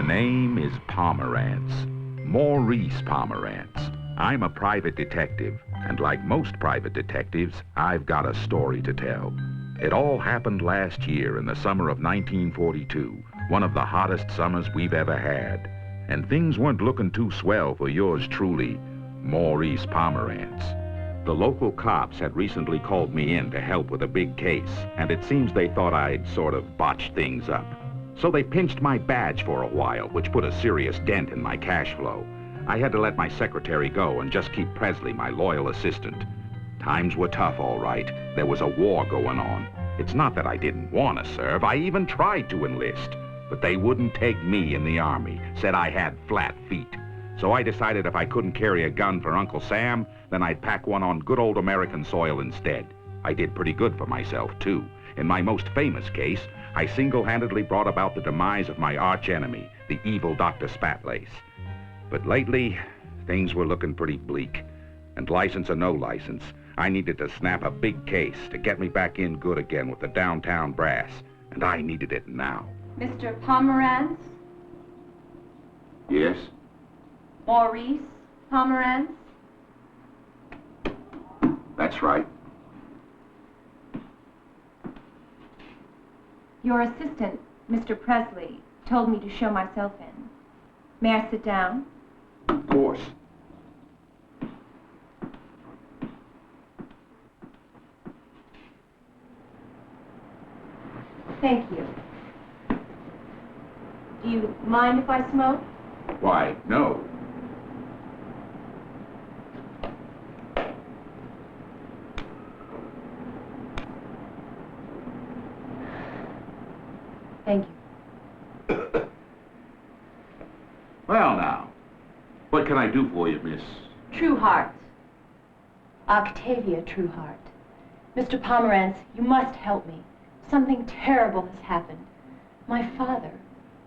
name is Pomerance. Maurice Pomerance. I'm a private detective, and like most private detectives, I've got a story to tell. It all happened last year in the summer of 1942, one of the hottest summers we've ever had. And things weren't looking too swell for yours truly, Maurice Pomerance. The local cops had recently called me in to help with a big case, and it seems they thought I'd sort of botched things up. So they pinched my badge for a while, which put a serious dent in my cash flow. I had to let my secretary go and just keep Presley, my loyal assistant. Times were tough, all right. There was a war going on. It's not that I didn't want to serve. I even tried to enlist. But they wouldn't take me in the Army, said I had flat feet. So I decided if I couldn't carry a gun for Uncle Sam, then I'd pack one on good old American soil instead. I did pretty good for myself, too. In my most famous case, I single-handedly brought about the demise of my arch-enemy, the evil Dr. Spatlace. But lately, things were looking pretty bleak. And license or no license, I needed to snap a big case to get me back in good again with the downtown brass. And I needed it now. Mr. Pomerance? Yes? Maurice Pomerance? That's right. Your assistant, Mr. Presley, told me to show myself in. May I sit down? Of course. Thank you. Do you mind if I smoke? Why, no. Thank you. Well, now, what can I do for you, miss? Trueheart. Octavia Trueheart. Mr. Pomerance, you must help me. Something terrible has happened. My father,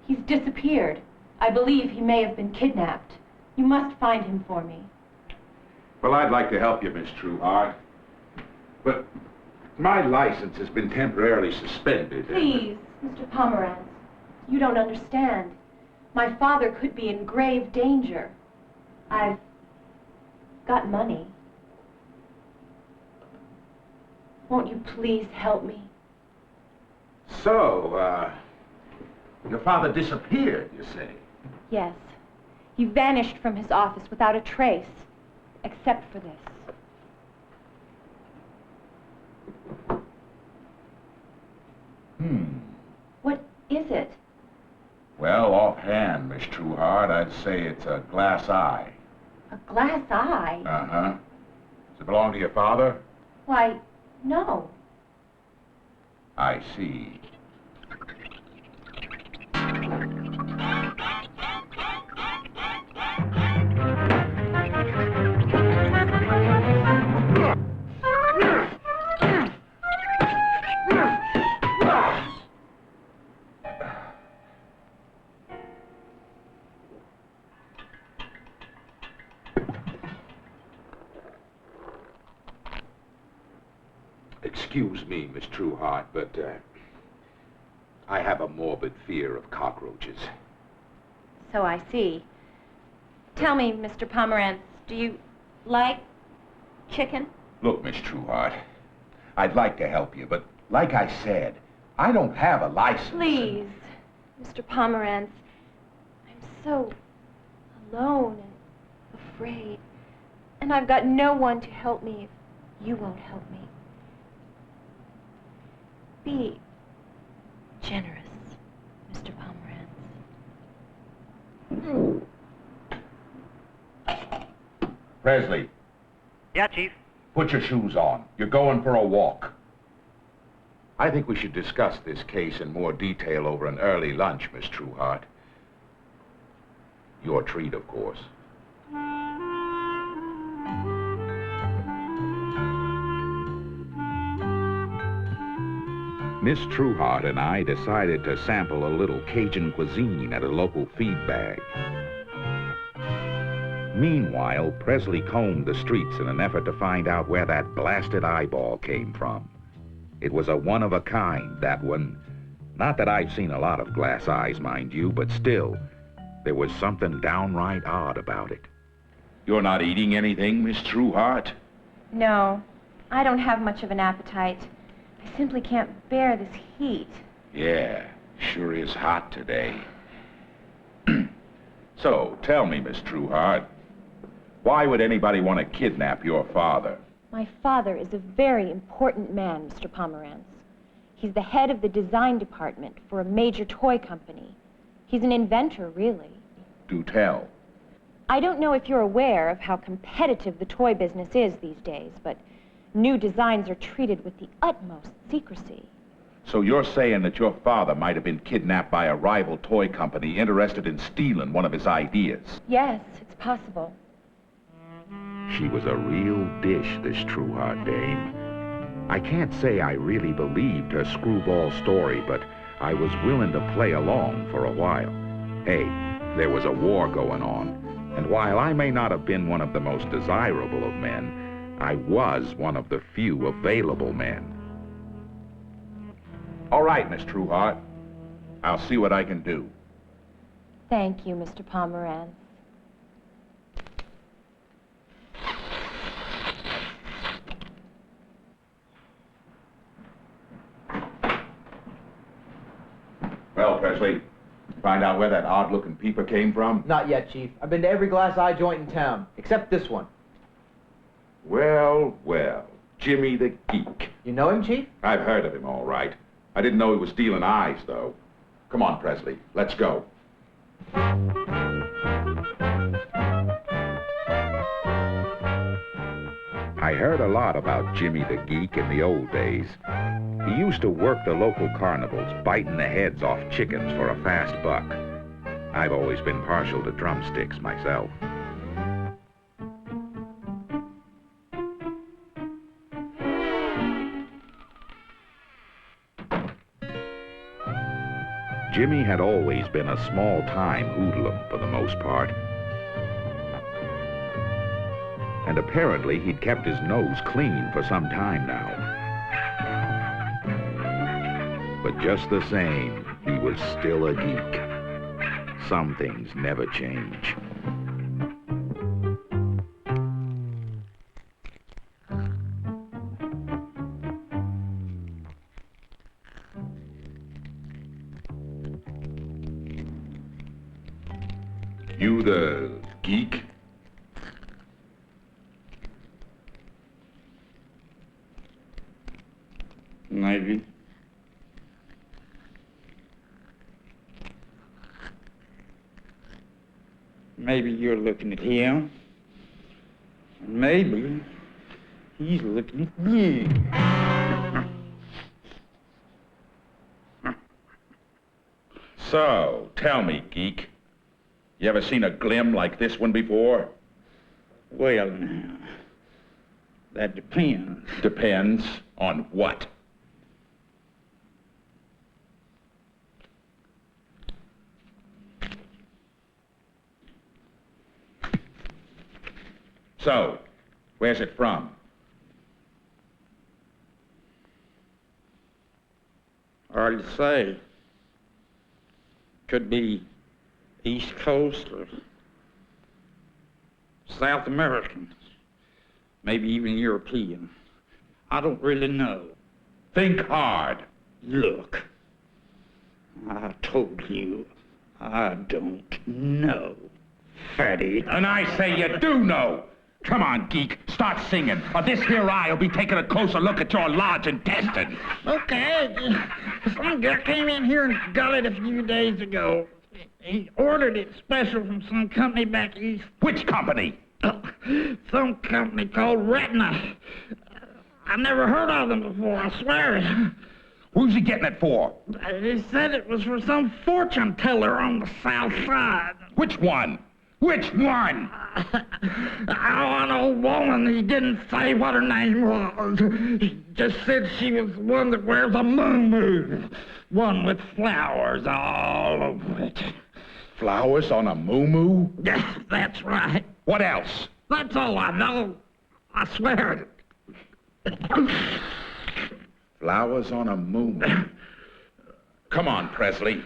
he's disappeared. I believe he may have been kidnapped. You must find him for me. Well, I'd like to help you, Miss Trueheart. But my license has been temporarily suspended. Please, Mr. Pomerance, you don't understand. My father could be in grave danger. I've got money. Won't you please help me? So, your father disappeared, you say? Yes. He vanished from his office without a trace, except for this. What is it? Well, offhand, Miss Trueheart, I'd say it's a glass eye. A glass eye? Uh-huh. Does it belong to your father? Why, no. I see. Excuse me, Miss Trueheart, but I have a morbid fear of cockroaches. So I see. Tell me, Mr. Pomerance, do you like chicken? Look, Miss Trueheart, I'd like to help you, but like I said, I don't have a license. Please, Mr. Pomerance, I'm so alone and afraid, and I've got no one to help me if you won't help me. Be generous, Mr. Pomerance. Presley. Yeah, Chief. Put your shoes on. You're going for a walk. I think we should discuss this case in more detail over an early lunch, Miss Trueheart. Your treat, of course. Miss Trueheart and I decided to sample a little Cajun cuisine at a local feed bag. Meanwhile, Presley combed the streets in an effort to find out where that blasted eyeball came from. It was a one-of-a-kind, that one. Not that I've seen a lot of glass eyes, mind you, but still, There was something downright odd about it. You're not eating anything, Miss Trueheart? No, I don't have much of an appetite. I simply can't bear this heat. Yeah, sure is hot today. So, tell me, Miss Trueheart, why would anybody want to kidnap your father? My father is a very important man, Mr. Pomerance. He's the head of the design department for a major toy company. He's an inventor, really. Do tell. I don't know if you're aware of how competitive the toy business is these days, but new designs are treated with the utmost secrecy. So you're saying that your father might have been kidnapped by a rival toy company interested in stealing one of his ideas? Yes, it's possible. She was a real dish, this Trueheart dame. I can't say I really believed her screwball story, but I was willing to play along for a while. Hey, there was a war going on, and while I may not have been one of the most desirable of men, I was one of the few available men. All right, Miss Trueheart. I'll see what I can do. Thank you, Mr. Pomerance. Well, Presley, find out where that odd-looking peeper came from? Not yet, Chief. I've been to every glass eye joint in town, except this one. Well, well, Jimmy the Geek. You know him, Chief? I've heard of him, all right. I didn't know he was stealing eyes, though. Come on, Presley, let's go. I heard a lot about Jimmy the Geek in the old days. He used to work the local carnivals, biting the heads off chickens for a fast buck. I've always been partial to drumsticks myself. Jimmy had always been a small-time hoodlum for the most part. And apparently he'd kept his nose clean for some time now. But just the same, he was still a geek. Some things never change. You the geek? Maybe. Maybe you're looking at him. Maybe he's looking at you. So, tell me, geek. You ever seen a glim like this one before? Well, now, that depends. Depends on what? So, where's it from? Hard to say. Could be East Coast or South American, maybe even European. I don't really know. Think hard. Look, I told you I don't know, fatty. And I say you do know. Come on, geek, start singing, or this here eye will be taking a closer look at your large intestine. Okay, some guy came in here and got it a few days ago. He ordered it special from some company back east. Which company? Some company called Retina. I've never heard of them before, I swear it. Who's he getting it for? He said it was for some fortune teller on the south side. Which one? Which one? An old woman. He didn't say what her name was. He just said she was the one that wears a muumuu. One with flowers all over it. Flowers on a muumuu? Yeah, that's right. What else? That's all I know. I swear it. Flowers on a muumuu. Come on, Presley.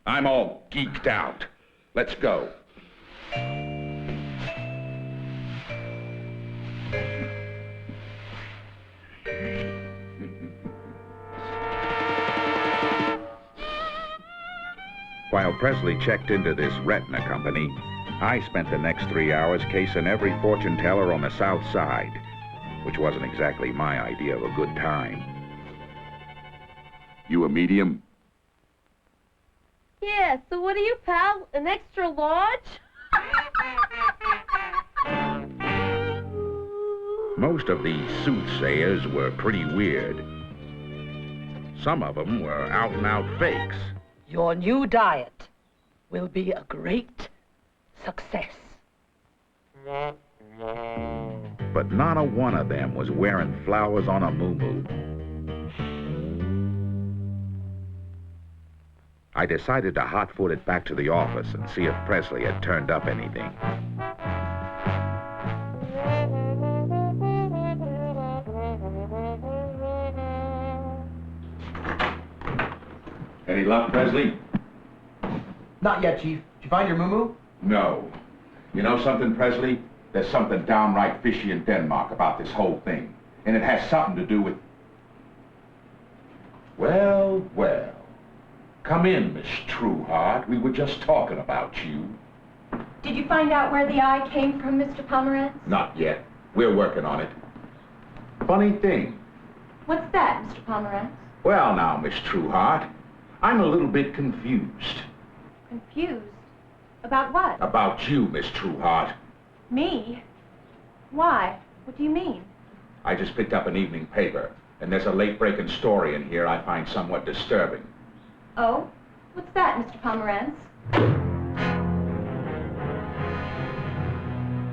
I'm all geeked out. Let's go. While Presley checked into this retina company, I spent the next 3 hours casing every fortune teller on the South Side, which wasn't exactly my idea of a good time. You a medium? Yeah, so what are you, pal? An extra large? Most of these soothsayers were pretty weird. Some of them were out-and-out fakes. Your new diet will be a great success. But not a one of them was wearing flowers on a muumuu. I decided to hot-foot it back to the office and see if Presley had turned up anything. Any luck, Presley? Not yet, Chief. Did you find your muumuu? No. You know something, Presley? There's something downright fishy in Denmark about this whole thing. And it has something to do with... Well, well. Come in, Miss Trueheart. We were just talking about you. Did you find out where the eye came from, Mr. Pomerance? Not yet. We're working on it. Funny thing. What's that, Mr. Pomerance? Well, now, Miss Trueheart, I'm a little bit confused. Confused? About what? About you, Miss Trueheart. Me? Why? What do you mean? I just picked up an evening paper, and there's a late-breaking story in here I find somewhat disturbing. Oh? What's that, Mr. Pomerance?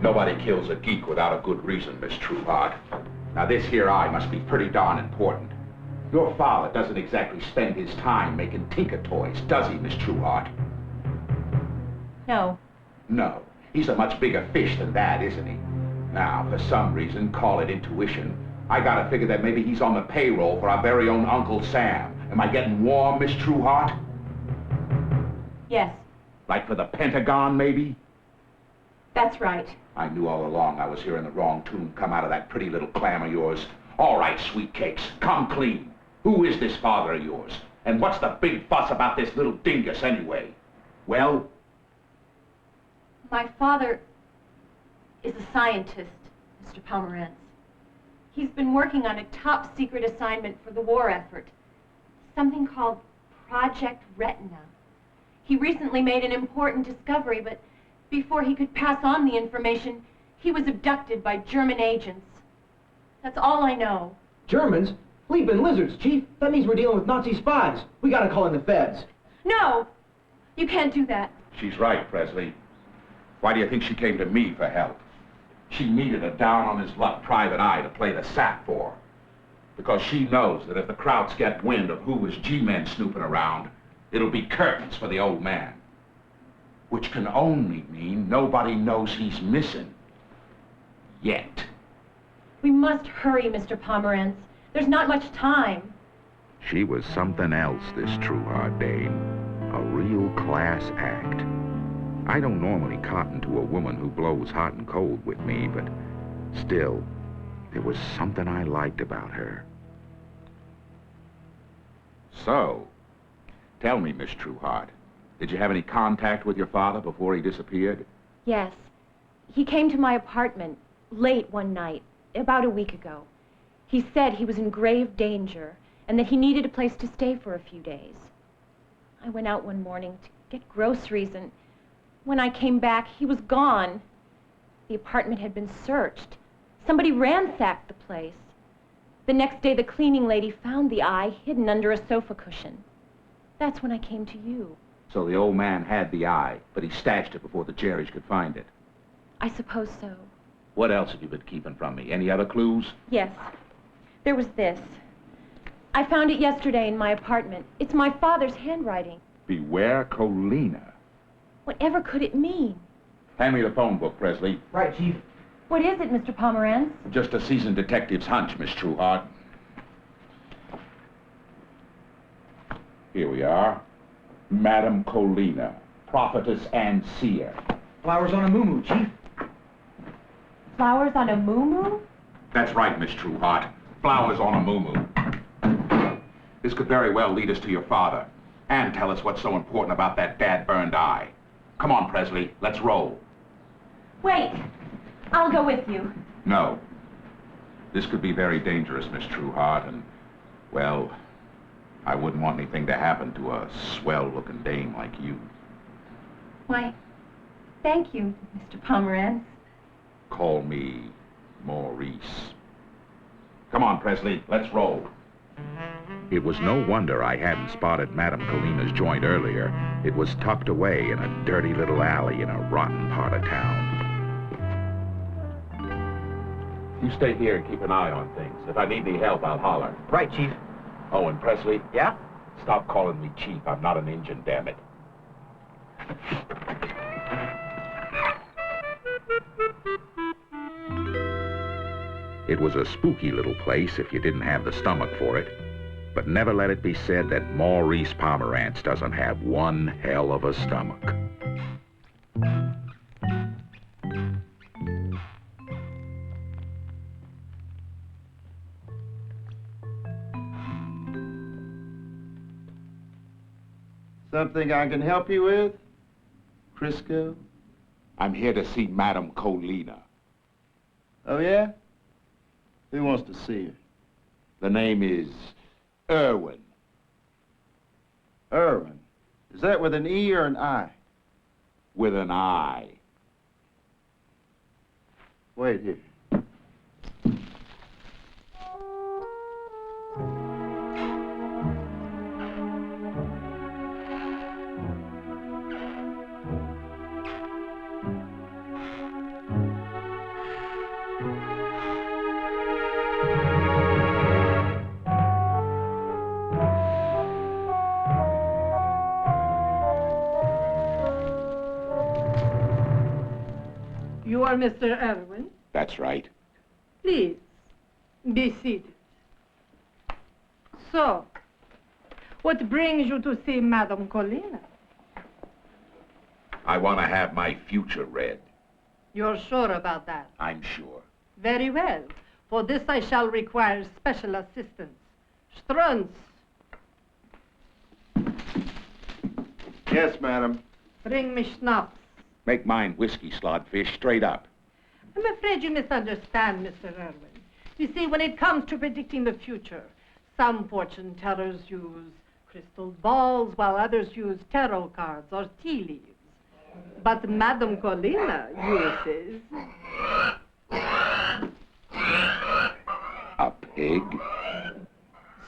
Nobody kills a geek without a good reason, Miss Trueheart. Now, this here eye must be pretty darn important. Your father doesn't exactly spend his time making tinker toys, does he, Miss Trueheart? No. No. He's a much bigger fish than that, isn't he? Now, for some reason, call it intuition, I gotta figure that maybe he's on the payroll for our very own Uncle Sam. Am I getting warm, Miss Trueheart? Yes, Like for the Pentagon, maybe? that's right. I knew all along I was hearing the wrong tune come out of that pretty little clam of yours. All right, sweet cakes, come clean. Who is this father of yours? And what's the big fuss about this little dingus anyway? Well? My father is a scientist, Mr. Pomerance. He's been working on a top-secret assignment for the war effort. Something called Project Retina. He recently made an important discovery, but before he could pass on the information, he was abducted by German agents. That's all I know. Germans? Bleeping lizards, Chief. That means we're dealing with Nazi spies. We gotta call in the feds. No! You can't do that. She's right, Presley. Why do you think she came to me for help? She needed a down-on-his-luck private eye to play the sap for. Because she knows that if the Krauts get wind of who was G-men snooping around, it'll be curtains for the old man. Which can only mean nobody knows he's missing. Yet. We must hurry, Mr. Pomerance. There's not much time. She was something else, this Trueheart dame. A real class act. I don't normally cotton to a woman who blows hot and cold with me, but still, there was something I liked about her. So, tell me, Miss Trueheart, did you have any contact with your father before he disappeared? Yes. He came to my apartment late one night, about a week ago. He said he was in grave danger and that he needed a place to stay for a few days. I went out one morning to get groceries, and when I came back, he was gone. The apartment had been searched. Somebody ransacked the place. The next day, the cleaning lady found the eye hidden under a sofa cushion. That's when I came to you. So the old man had the eye, but he stashed it before the Jerrys could find it. I suppose so. What else have you been keeping from me? Any other clues? Yes. There was this. I found it yesterday in my apartment. It's my father's handwriting. Beware Colina. Whatever could it mean? Hand me the phone book, Presley. Right, Chief. What is it, Mr. Pomerance? Just a seasoned detective's hunch, Miss Trueheart. Here we are. Madam Colina, prophetess and seer. Flowers on a muumuu, Chief. Flowers on a muumuu? That's right, Miss Trueheart. Flowers on a muumuu. This could very well lead us to your father and tell us what's so important about that dad-burned eye. Come on, Presley, let's roll. Wait, I'll go with you. No. This could be very dangerous, Miss Trueheart, and, well, I wouldn't want anything to happen to a swell-looking dame like you. Why, thank you, Mr. Pomerance. Call me Maurice. Come on, Presley, let's roll. It was no wonder I hadn't spotted Madame Colina's joint earlier. It was tucked away in a dirty little alley in a rotten part of town. You stay here and keep an eye on things. If I need any help, I'll holler. Right, Chief. Oh, and Presley? Yeah? Stop calling me Chief. I'm not an Injun, damn it. It was a spooky little place if you didn't have the stomach for it. But never let it be said that Maurice Pomerance doesn't have one hell of a stomach. Something I can help you with, Crisco? I'm here to see Madame Colina. Oh, yeah? Who wants to see her? The name is Irwin. Irwin. Is that with an E or an I? With an I. Wait here. You are Mr. Irwin? That's right. Please, be seated. So, what brings you to see Madame Colina? I want to have my future read. You're sure about that? I'm sure. Very well. For this I shall require special assistance. Strunz, Yes, madam. bring me schnapps. Make mine whiskey, Slodfish, straight up. I'm afraid you misunderstand, Mr. Irwin. You see, when it comes to predicting the future, some fortune tellers use crystal balls, while others use tarot cards or tea leaves. But Madame Colina uses... A pig?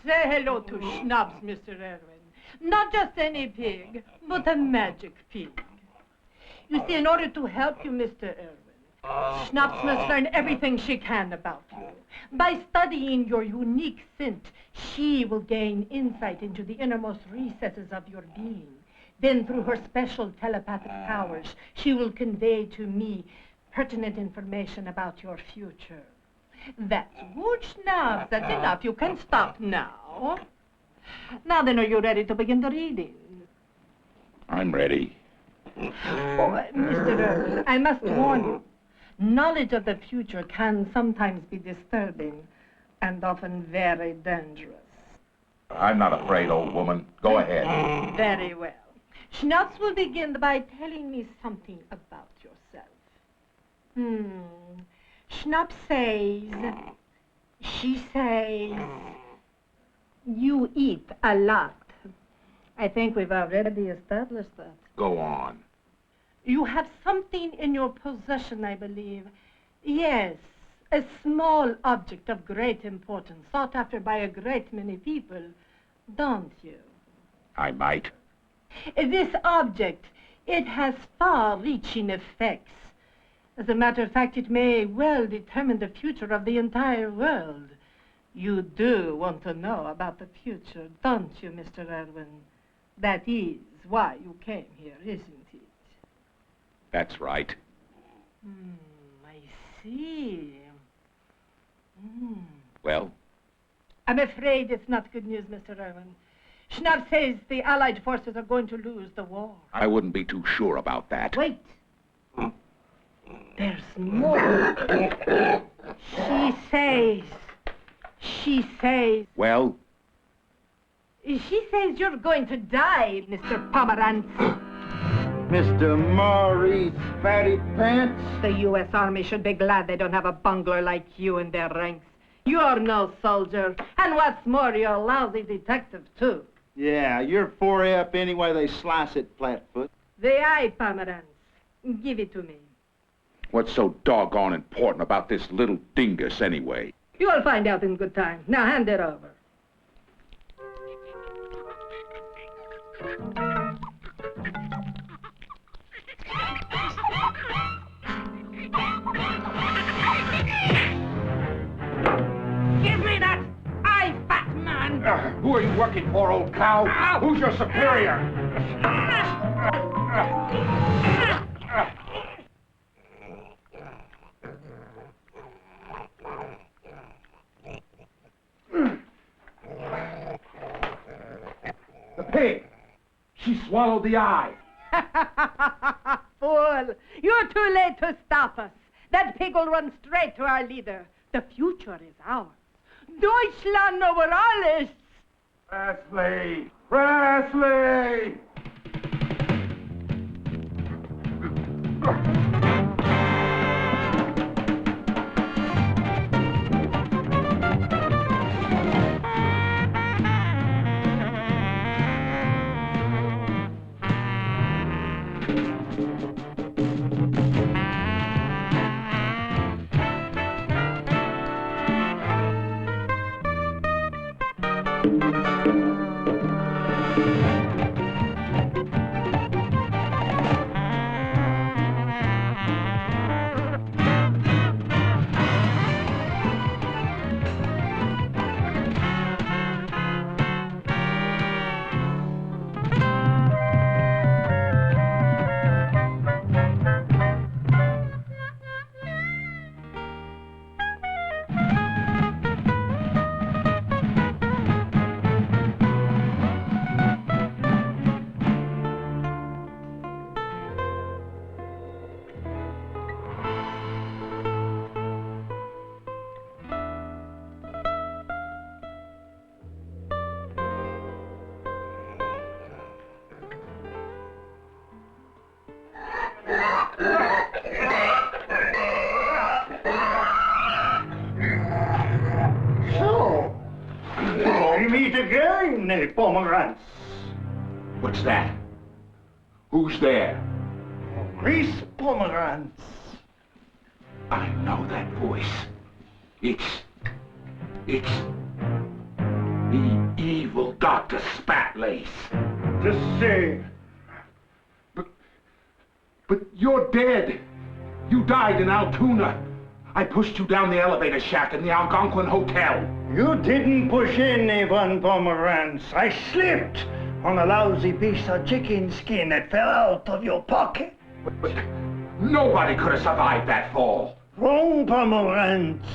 Say hello to Schnapps, Mr. Irwin. Not just any pig, but a magic pig. You see, in order to help you, Mr. Irwin, Schnapps must learn everything she can about you. By studying your unique scent, she will gain insight into the innermost recesses of your being. Then, through her special telepathic powers, she will convey to me pertinent information about your future. That's good, Schnapps. That's enough. You can stop now. Now then, are you ready to begin the reading? I'm ready. Oh, Mr. Irwin, I must warn you. Knowledge of the future can sometimes be disturbing and often very dangerous. I'm not afraid, old woman. Go ahead. Very well. Schnapps will begin by telling me something about yourself. Schnapps says, she says, you eat a lot. I think we've already established that. Go on. You have something in your possession, I believe. Yes, a small object of great importance, sought after by a great many people, don't you? I might. This object, it has far-reaching effects. As a matter of fact, it may well determine the future of the entire world. You do want to know about the future, don't you, Mr. Irwin? That is why you came here, isn't it? That's right. I see. Well? I'm afraid it's not good news, Mr. Irwin. Schnapp says the Allied forces are going to lose the war. I wouldn't be too sure about that. Wait. There's more. She says... Well? She says you're going to die, Mr. Pomerance. Mr. Maurice Fatty Pants? The U.S. Army should be glad they don't have a bungler like you in their ranks. You're no soldier. And what's more, you're a lousy detective, too. Yeah, you're 4F any way they slice it, Flatfoot. The eye, Pomerance. Give it to me. What's so doggone important about this little dingus, anyway? You'll find out in good time. Now hand it over. Give me that eye, fat man! Who are you working for, old cow? Who's your superior? The pig! She swallowed the eye. Fool! You're too late to stop us. That pig will run straight to our leader. The future is ours. Deutschland over alles! Presley! Presley! Pomerance. What's that? Who's there? Maurice Pomerance. I know that voice. It's the evil Dr. Spatlace. The same. But you're dead. You died in Altoona. I pushed you down the elevator shaft in the Algonquin Hotel. You didn't push anyone, Pomerance. I slipped on a lousy piece of chicken skin that fell out of your pocket. But nobody could have survived that fall. Wrong, Pomerance.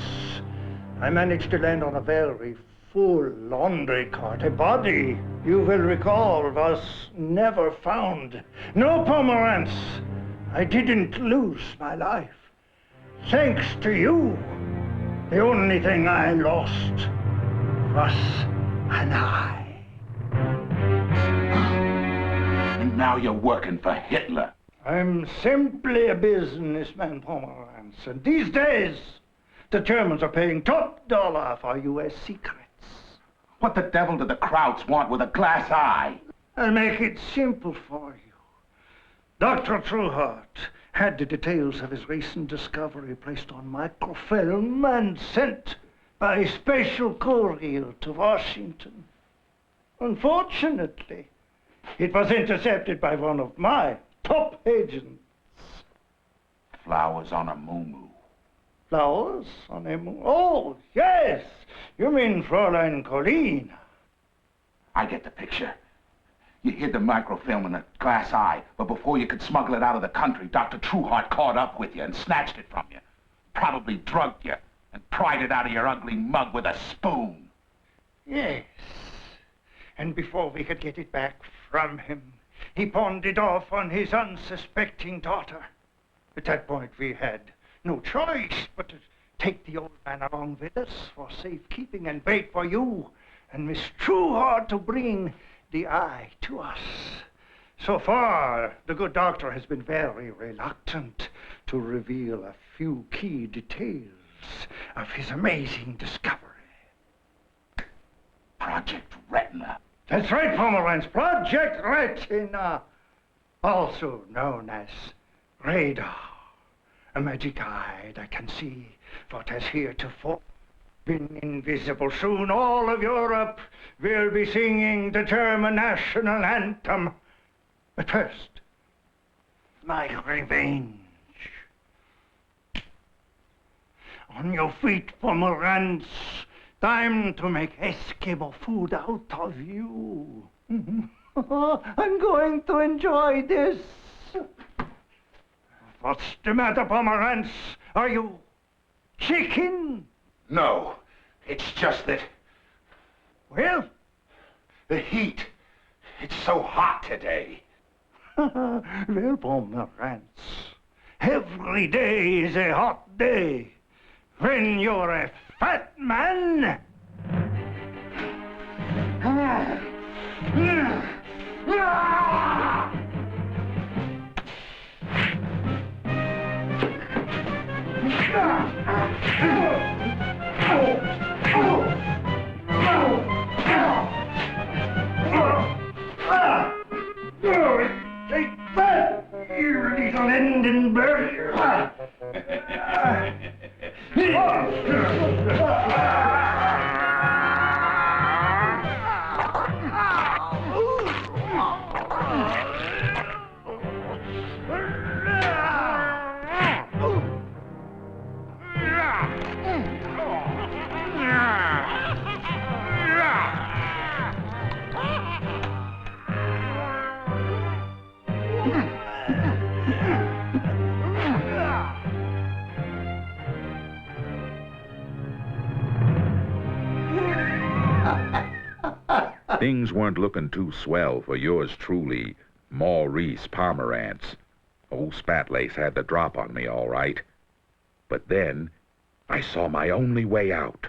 I managed to land on a very full laundry cart. A body, you will recall, was never found. No, Pomerance, I didn't lose my life. Thanks to you, the only thing I lost was an eye. And now you're working for Hitler. I'm simply a businessman, Pomerance, and these days, the Germans are paying top dollar for U.S. secrets. What the devil do the Krauts want with a glass eye? I'll make it simple for you. Dr. Trueheart had the details of his recent discovery placed on microfilm and sent by special courier to Washington. Unfortunately, it was intercepted by one of my top agents. Flowers on a muumuu. Flowers on a muumuu? Oh, yes! You mean Fräulein Colleen. I get the picture. You hid the microfilm in a glass eye, but before you could smuggle it out of the country, Dr. Trueheart caught up with you and snatched it from you. Probably drugged you and pried it out of your ugly mug with a spoon. Yes. And before we could get it back from him, he pawned it off on his unsuspecting daughter. At that point, we had no choice but to take the old man along with us for safekeeping and wait for you and Miss Trueheart to bring the eye to us. So far, the good doctor has been very reluctant to reveal a few key details of his amazing discovery. Project Retina. That's right, Pomerance. Project Retina, also known as radar. A magic eye that can see what has heretofore been invisible. Soon all of Europe will be singing the German national anthem. But first, my revenge. On your feet, Pomerance. Time to make Eskimo food out of you. I'm going to enjoy this. What's the matter, Pomerance? Are you chicken? No, it's just that... Well? The heat. It's so hot today. Well, Pomerance, every day is a hot day. When you're a fat man... Take that, you little Hindenburg! Things weren't looking too swell for yours truly, Maurice Pomerance. Old Spatlace had the drop on me, all right. But then, I saw my only way out.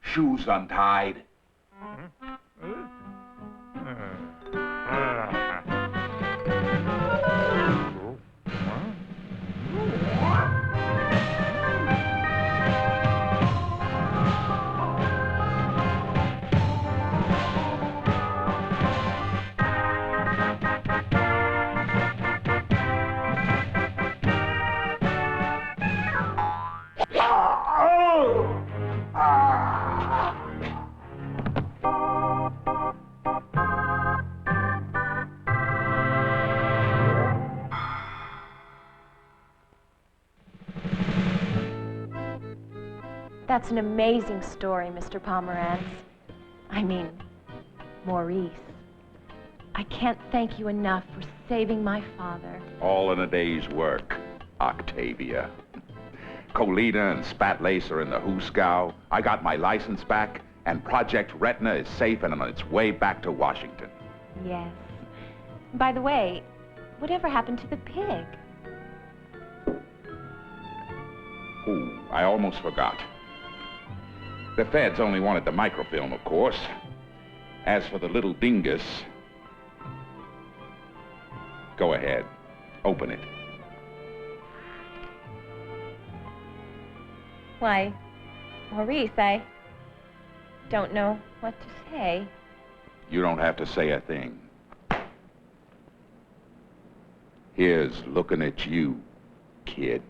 Shoes untied. That's an amazing story, Mr. Pomerance. I mean, Maurice. I can't thank you enough for saving my father. All in a day's work, Octavia. Colita and Spatlace are in the Hooskow. I got my license back, and Project Retina is safe and on its way back to Washington. Yes. By the way, whatever happened to the pig? Ooh, I almost forgot. The feds only wanted the microfilm, of course. As for the little dingus, go ahead, open it. Why, Maurice, I don't know what to say. You don't have to say a thing. Here's looking at you, kid.